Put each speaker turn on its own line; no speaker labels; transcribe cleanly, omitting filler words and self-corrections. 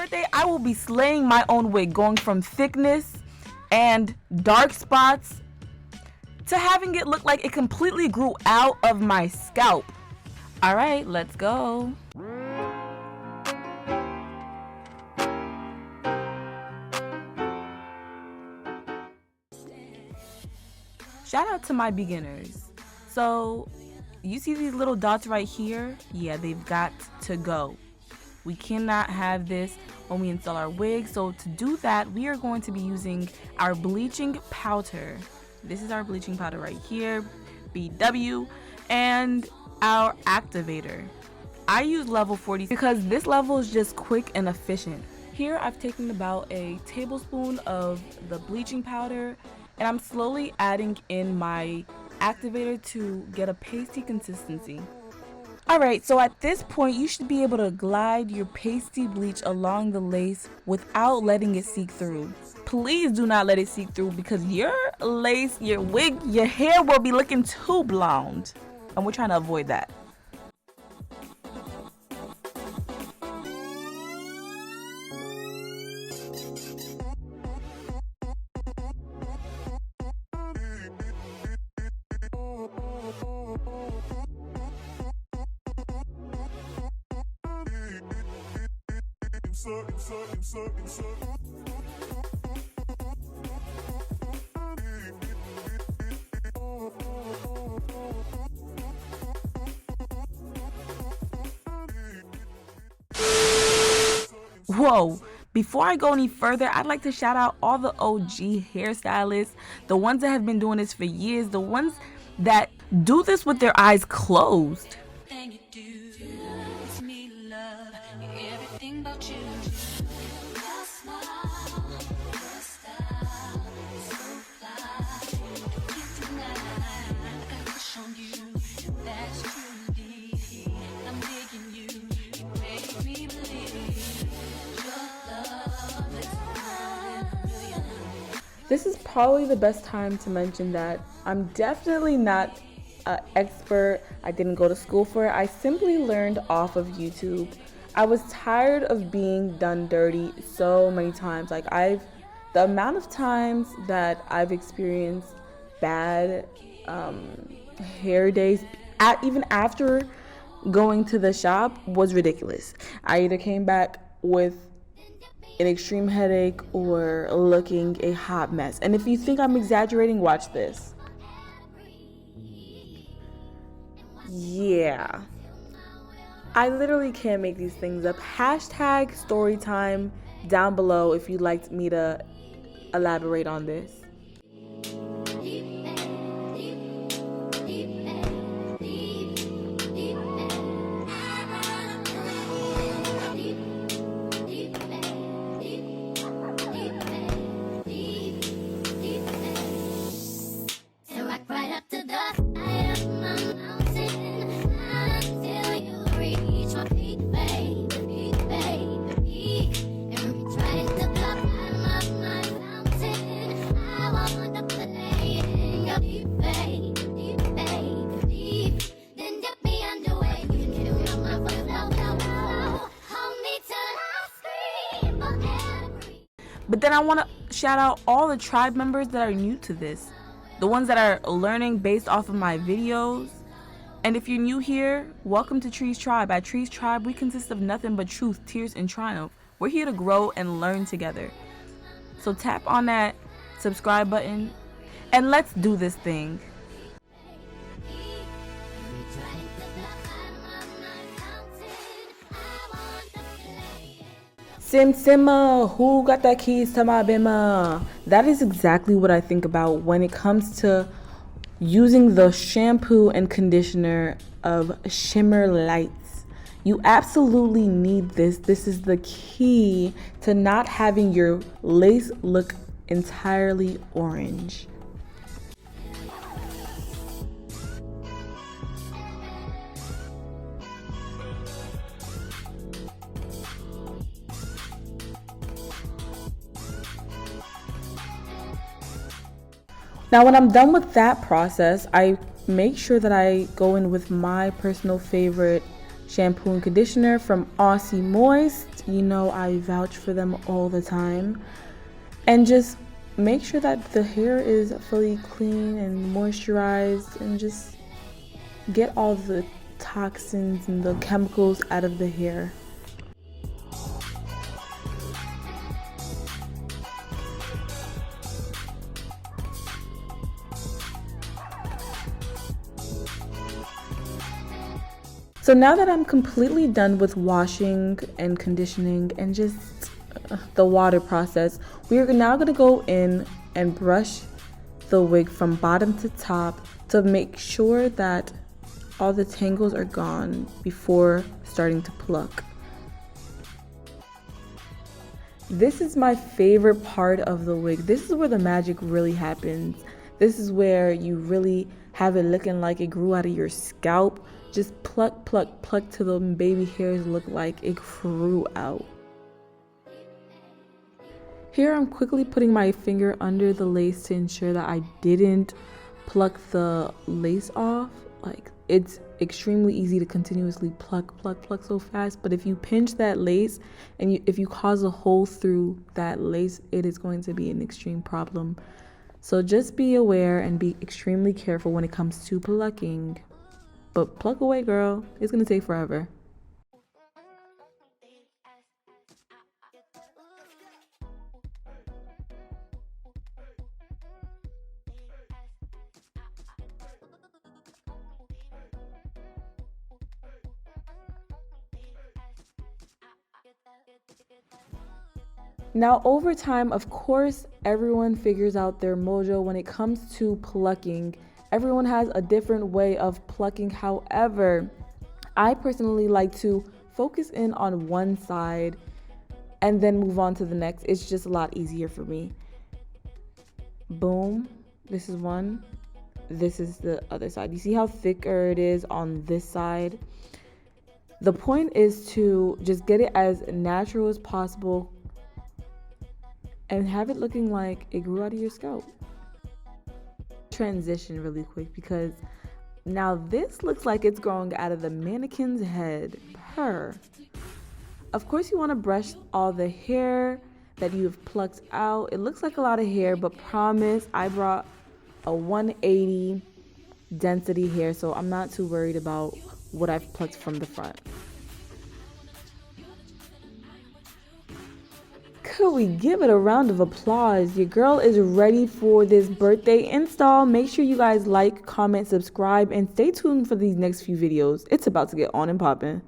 birthday, I will be slaying my own wig, going from thickness and dark spots to having it look like it completely grew out of my scalp. All right, let's go. Shout out to my beginners. So you see these little dots right here? Yeah, they've got to go. We cannot have this when we install our wig. So to do that, we are going to be using our bleaching powder. This is our bleaching powder right here, BW, and our activator. I use level 40 because this level is just quick and efficient. Here I've taken about a tablespoon of the bleaching powder, and I'm slowly adding in my activator to get a pasty consistency. Alright, so at this point you should be able to glide your pasty bleach along the lace without letting it seep through. Please do not let it seep through because your lace, your wig, your hair will be looking too blonde. And we're trying to avoid that. Whoa, before I go any further, I'd like to shout out all the OG hairstylists, the ones that have been doing this for years, the ones that do this with their eyes closed. This is probably the best time to mention that I'm definitely not an expert. I didn't go to school for it. I simply learned off of YouTube. I was tired of being done dirty so many times. The amount of times that I've experienced bad hair days, even after going to the shop, was ridiculous. I either came back with an extreme headache or looking a hot mess. And if you think I'm exaggerating, watch this. Yeah, I literally can't make these things up. Hashtag storytime down below if you'd like me to elaborate on this. But then I want to shout out all the tribe members that are new to this, the ones that are learning based off of my videos. And if you're new here, welcome to Tree's Tribe. At Tree's Tribe, we consist of nothing but truth, tears, and triumph. We're here to grow and learn together. So tap on that subscribe button and let's do this thing. Sim Simma, who got the keys to my bimma? That is exactly what I think about when it comes to using the shampoo and conditioner of Shimmer Lights. You absolutely need this. This is the key to not having your lace look entirely orange. Now when I'm done with that process, I make sure that I go in with my personal favorite shampoo and conditioner from Aussie Moist. You know I vouch for them all the time. And just make sure that the hair is fully clean and moisturized, and just get all the toxins and the chemicals out of the hair. So now that I'm completely done with washing and conditioning and just the water process, we are now going to go in and brush the wig from bottom to top to make sure that all the tangles are gone before starting to pluck. This is my favorite part of the wig. This is where the magic really happens. This is where you really have it looking like it grew out of your scalp. Just pluck, pluck, pluck till the baby hairs look like it grew out. Here I'm quickly putting my finger under the lace to ensure that I didn't pluck the lace off. Like, it's extremely easy to continuously pluck, pluck, pluck so fast, but if you pinch that lace and if you cause a hole through that lace, it is going to be an extreme problem. So just be aware and be extremely careful when it comes to plucking. But pluck away, girl. It's gonna take forever. Now, over time, of course, everyone figures out their mojo when it comes to plucking. Everyone has a different way of plucking. However, I personally like to focus in on one side and then move on to the next. It's just a lot easier for me. Boom. This is one. This is the other side. You see how thicker it is on this side? The point is to just get it as natural as possible and have it looking like it grew out of your scalp. Transition really quick, because now this looks like it's growing out of the mannequin's head. Of course, you want to brush all the hair that you have plucked out. It looks like a lot of hair, but promise, I brought a 180 density hair, so I'm not too worried about what I've plucked from the front. Could we give it a round of applause? Your girl is ready for this birthday install. Make sure you guys like, comment, subscribe, and stay tuned for these next few videos. It's about to get on and popping.